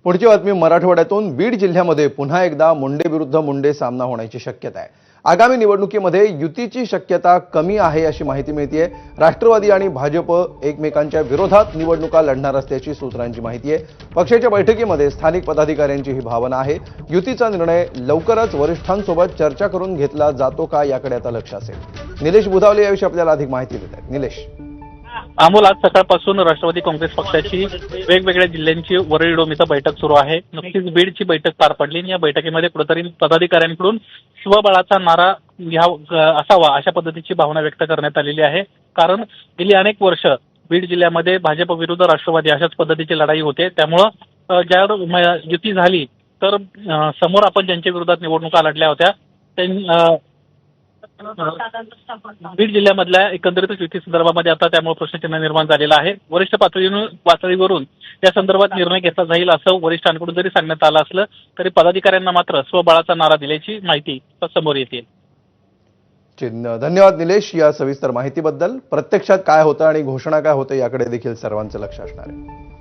पुढची बातमी मराठवाड्यातून बीड जिल्ह्यामध्ये पुन्हा एकदा मुंडे विरुद्ध मुंडे सामना होण्याची शक्यता आहे। आगामी निवडणुकीमध्ये युतीची शक्यता कमी आहे अशी माहिती मिळते। राष्ट्रवादी आणि भाजप एकमेकांच्या विरोधात निवडणुका लढणार असल्याची सूत्रांची माहिती आहे। पक्षाच्या बैठकीमध्ये स्थानिक पदाधिकाऱ्यांची ही भावना आहे। युतीचा निर्णय लवकरच वरिष्ठांसोबत चर्चा करून घेतला जातो का याकडे आता लक्ष असेल। निलेश बुधावले याविषयी आपल्याला अधिक माहिती देत आहेत। निलेश, अमोल, आज सकाळपासून राष्ट्रवादी काँग्रेस पक्षाची वेगवेगळ्या जिल्ह्यांची वरळीडोम इथं बैठक सुरू आहे। नुकतीच बीडची बैठक पार पडली आणि या बैठकीमध्ये कुठेतरी पदाधिकाऱ्यांकडून स्वबळाचा नारा असावा अशा पद्धतीची भावना व्यक्त करण्यात आलेली आहे। कारण गेली अनेक वर्ष बीड जिल्ह्यामध्ये भाजप विरुद्ध राष्ट्रवादी अशाच पद्धतीची लढाई होते। त्यामुळं ज्या युती झाली तर समोर आपण ज्यांच्या विरोधात निवडणुका लढल्या होत्या बीड जिल्ह्यामधल्या एकंदरीत युती संदर्भामध्ये आता त्यामुळे प्रश्नचिन्ह निर्माण झालेला आहे। वरिष्ठ पातळीवरून या संदर्भात निर्णय घेतला जाईल असं वरिष्ठांकडून जरी सांगण्यात आलं असलं तरी पदाधिकाऱ्यांना मात्र स्वबळाचा नारा दिल्याची माहिती समोर येते। धन्यवाद निलेश या सविस्तर माहितीबद्दल। प्रत्यक्षात काय होतं आणि घोषणा काय होते याकडे देखील सर्वांचं लक्ष असणार आहे।